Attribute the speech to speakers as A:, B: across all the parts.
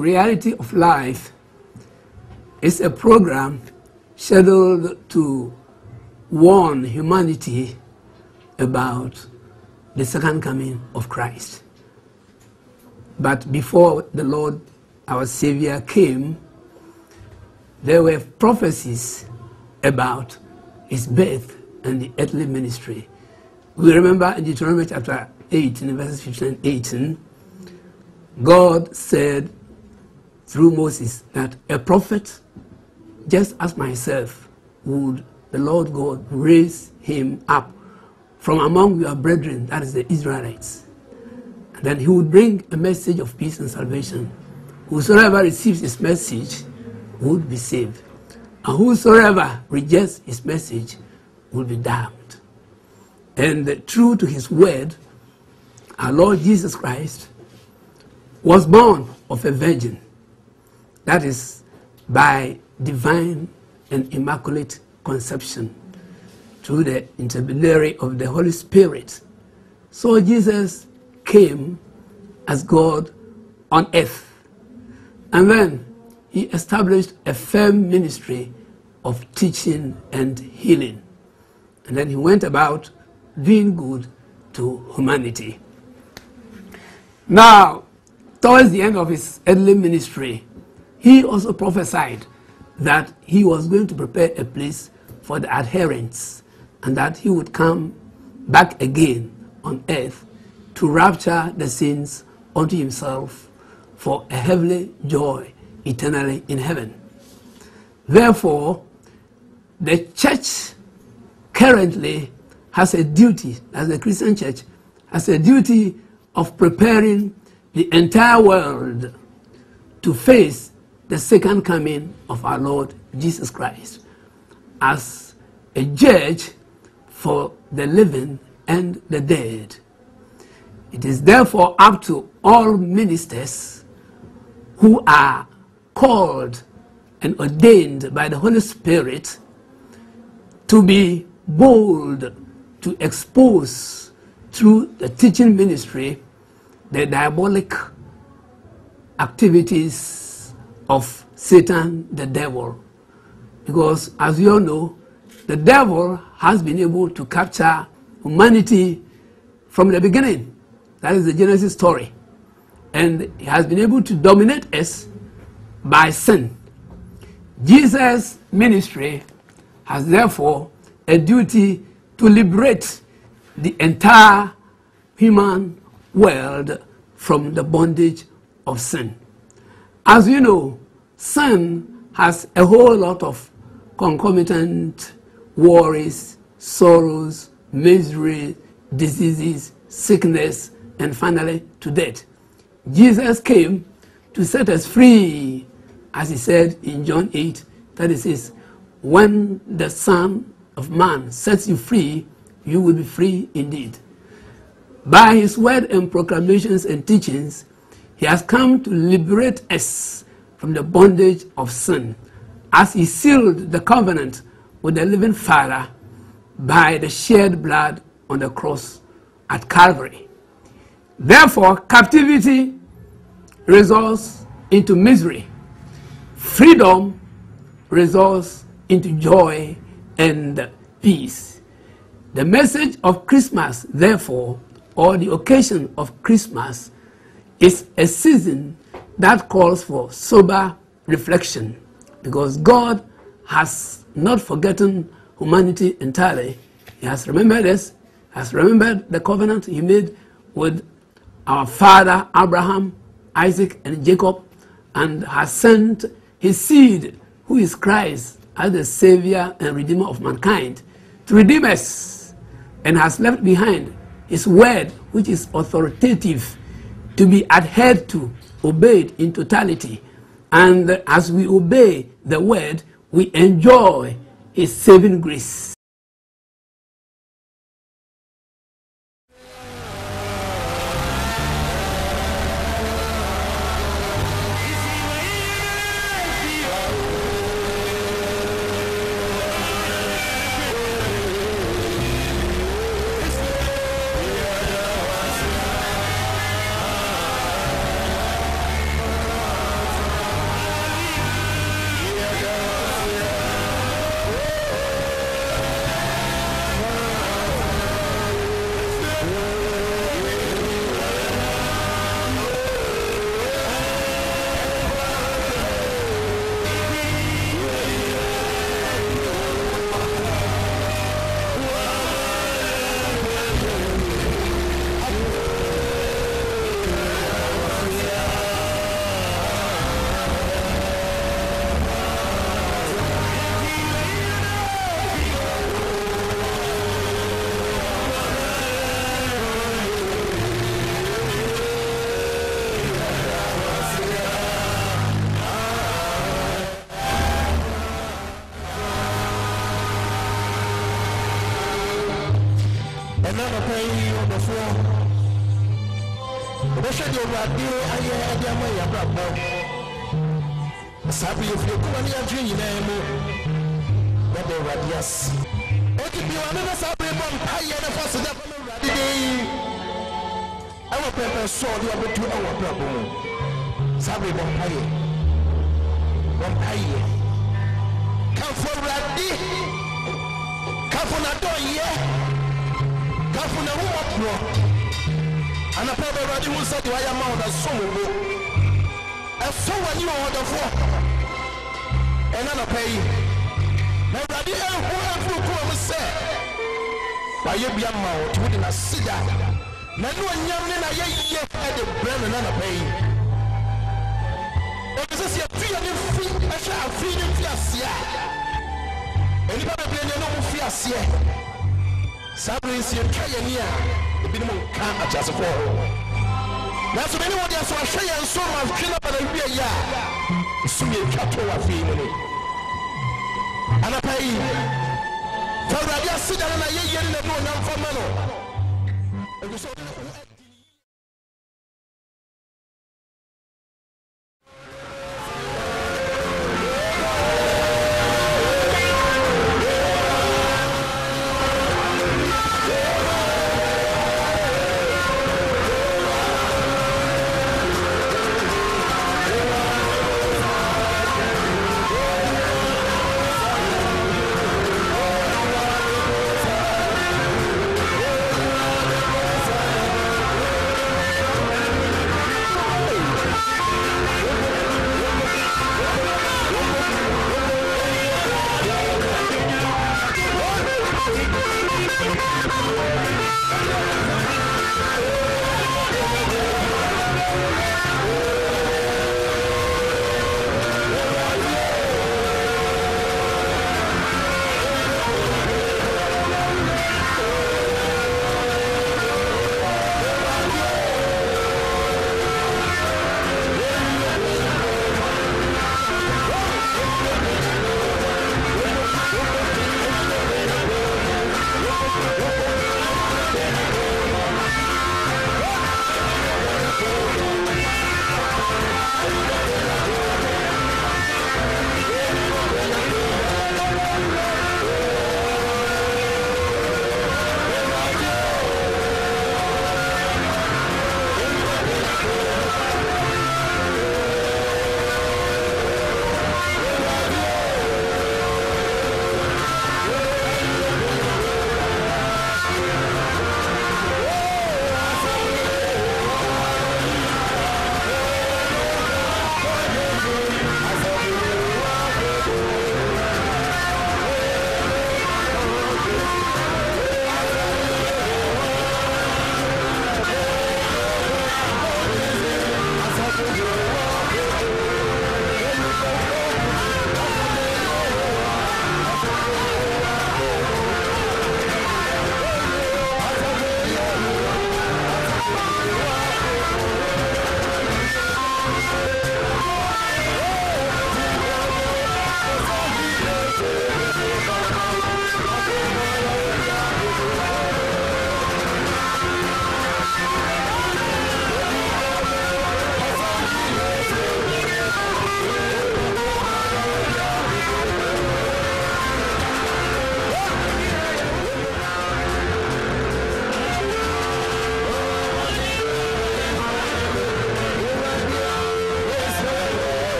A: Reality of Life is a program scheduled to warn humanity about the second coming of Christ. But before the Lord, our Savior, came, there were prophecies about his birth and the earthly ministry. We remember in Deuteronomy chapter 18, verses 15 and 18, God said through Moses that a prophet, just as myself, would the Lord God raise him up from among your brethren, that is the Israelites. And then he would bring a message of peace and salvation. Whosoever receives his message would be saved. And whosoever rejects his message will be damned. And true to his word, our Lord Jesus Christ was born of a virgin. That is by divine and immaculate conception through the intermediary of the Holy Spirit. So Jesus came as God on earth. And then he established a firm ministry of teaching and healing. And then he went about doing good to humanity. Now, towards the end of his earthly ministry, he also prophesied that he was going to prepare a place for the adherents and that he would come back again on earth to rapture the saints unto himself for a heavenly joy eternally in heaven. Therefore, the church currently has a duty, as the Christian church, has a duty of preparing the entire world to face the second coming of our Lord Jesus Christ as a judge for the living and the dead. It is therefore up to all ministers who are called and ordained by the Holy Spirit to be bold to expose through the teaching ministry the diabolic activities of Satan, the devil. Because as you all know, the devil has been able to capture humanity from the beginning. That is the Genesis story. And he has been able to dominate us by sin. Jesus' ministry has therefore a duty to liberate the entire human world from the bondage of sin. As you know, sin has a whole lot of concomitant worries, sorrows, misery, diseases, sickness, and finally to death. Jesus came to set us free, as he said in John 8:36, when the Son of Man sets you free, you will be free indeed. By his word and proclamations and teachings, he has come to liberate us from the bondage of sin, as he sealed the covenant with the living Father by the shed blood on the cross at Calvary. Therefore, captivity results into misery. Freedom results into joy and peace. The message of Christmas, therefore, or the occasion of Christmas, is a season that calls for sober reflection, because God has not forgotten humanity entirely. He has remembered us, has remembered the covenant he made with our father Abraham, Isaac, and Jacob, and has sent his seed, who is Christ, as the Savior and Redeemer of mankind, to redeem us, and has left behind his word, which is authoritative, to be adhered to, obeyed in totality. And as we obey the word, we enjoy his saving grace.
B: What should you have done? I had your way about Sabi if you go on your dream, what they were, yes. Okay, you are never Sabi, I had a first step. Our paper saw the other 2 hour problem. Sabi Bompaye. Come for Raddy. Come for Nadoye. Come for Naruapro. And a paper Raddy will say, I am out of Somo. And so when you order for another pay. Now, Raddy, who will say, by your young mouth, wouldn't I sit down? Nanu anyamne na ye at the brand and a pay. It is a feeling free, I shall feel in Fiasia. Anybody playing no Fiasia? Sabri is your Kayania, the minimum can't adjust for. That's when anyone else was saying, and so much kill up and a year. Soon you cut to a feeling. And a pay. For I sit down and a year in the moon for Mano.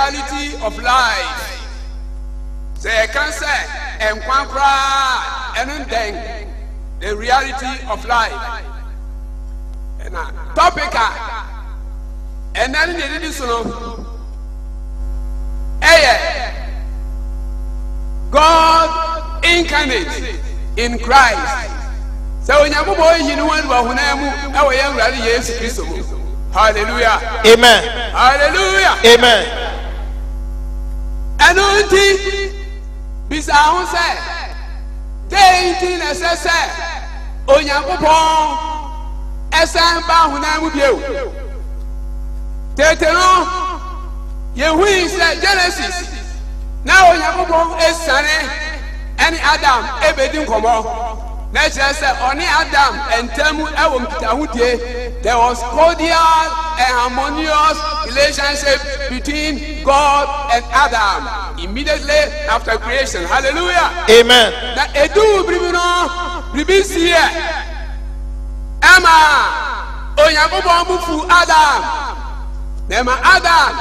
C: reality of life. Say cancer and kwankra and then the reality of life. And topic and then they did so. God incarnate in Christ. So when you boy, you know what our young lady is Christ. Hallelujah.
B: Amen.
C: Hallelujah.
B: Amen.
C: And until Bisao said, Dainty necessary. Onyakupon Esan Bahuna Mubio. Tetero, Yehui said Genesis. Now Onyakupon is Sunny, any Adam, everything come on. Nature said, only Adam and Temu Ewum Tahute, there was cordial and harmonious relationship between God and Adam immediately after creation. Hallelujah.
B: Amen.
C: That Edu Bribino, Bribisi, Emma, Oyabubo Mufu Adam, Nema Adam,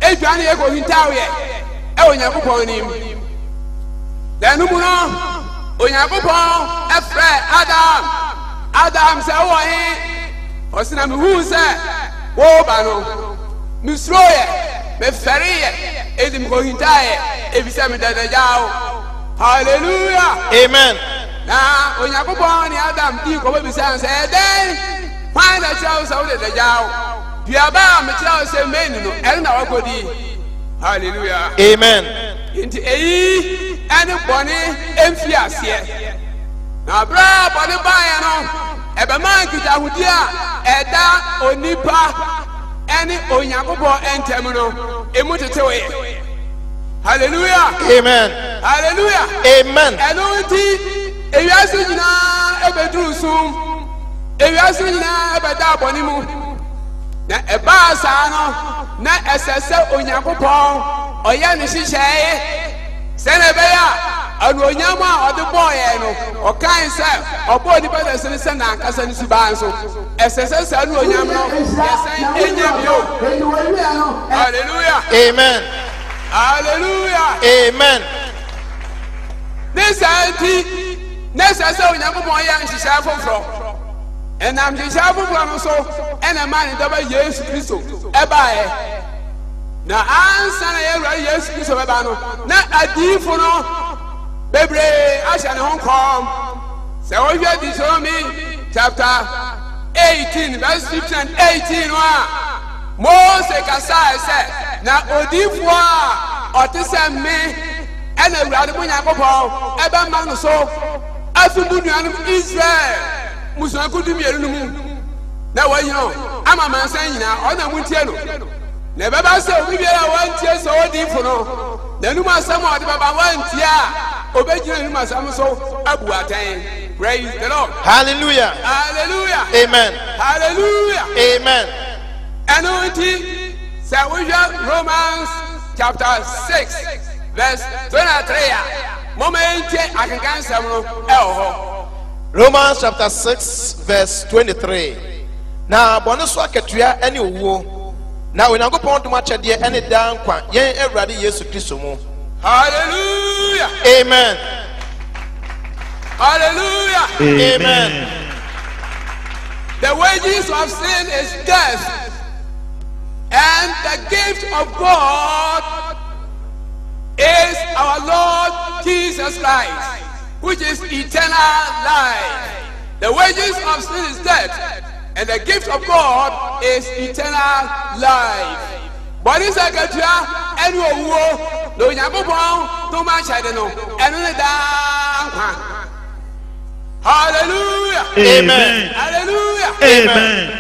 C: Adrian Ego Hintawe, Oyabubonim. Then Umuno. Onyakopon efre Adam se wo he osina me hu se wo ba no misroye me feriye edim ko hintaye ebisa me dadajawo. Hallelujah.
B: Amen.
C: Na Onyakopon ni Adam di ko be bisa se den find the child so dadajawo biaba me child se menu no eri na wakodi. Hallelujah.
B: Amen.
C: Into anybody emfiasie na bra body buy no ebe man kita hudia eda onipa eni onyakobo entem no emutetewe. Hallelujah.
B: Amen.
C: Hallelujah.
B: Amen.
C: Enunti ewiase nyina ebeduru sum ewiase nyina ebeda aboni mu na eba sa no na esese onyakobo oya ni hihye Senebeya, and when Yama or the boy, or kind self, or body better citizen and Cassan Subanso, SSS and Yama, hallelujah.
B: Amen.
C: Hallelujah.
B: Amen.
C: This auntie, necessary Yama boy, and she's half from. And I'm just half from so, and a man in the years Christo, Ebae. Na answer na Yesu Kristo beba no na adifo no bebre asha ne honkom se wo hwe Deuteronomy chapter 18 verse 15 and 18 wa Mose kasa se na odifo a otese me ena urade mo Yakobon eba ma no so afimu nuanum Israel muso akudumi elu no mu na wa yino ama mansan nyina ona muntie no. Ne baba se obi biara wantie so odifo no na numa asam odi baba wantie a obegyina numa asam so abu atan. Praise the Lord.
B: Hallelujah.
C: Hallelujah.
B: Amen.
C: Hallelujah.
B: Amen.
C: Enunti se we Romans chapter 6 verse 23 moment akankan sam no ho.
B: Romans chapter 6 verse 23. Na bonusu aketua ene owo na Onyankopon dum achede ene dan kwa yen Awurade Yesu Kristo mu.
C: Hallelujah.
B: Amen.
C: Hallelujah.
B: Amen.
C: The wages of sin is death, and the gift of God is our Lord Jesus Christ, which is eternal life. The wages of sin is death, and the gift of God is eternal life. But it's like a jar, and you will no Yakobon, too much I don't know, and only down. Hallelujah.
B: Amen.
C: Hallelujah.
B: Amen.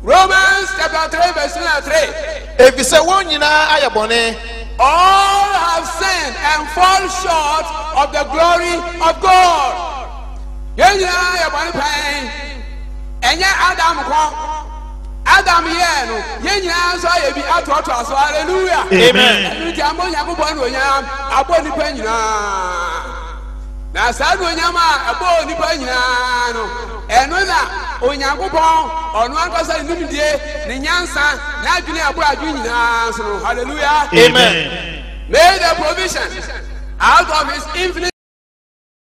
C: Romans chapter 3 verse 3.
B: If you say one yina ayabone,
C: all have sinned and fall short of the glory of God. Yenya ayabone pain. Enya Adam ko Adam ye no yenya so ye bi atoto aso. Hallelujah.
B: Amen.
C: Nti amon Yakobon no nya aboni pa nyina. Na sa no nya ma aboni pa nyina no eno na onyankopɔn ɔno ankasa nimdie ne nyansa na adwene aboradu nyinaa so. Hallelujah.
B: Amen.
C: Made a provision out of his infinite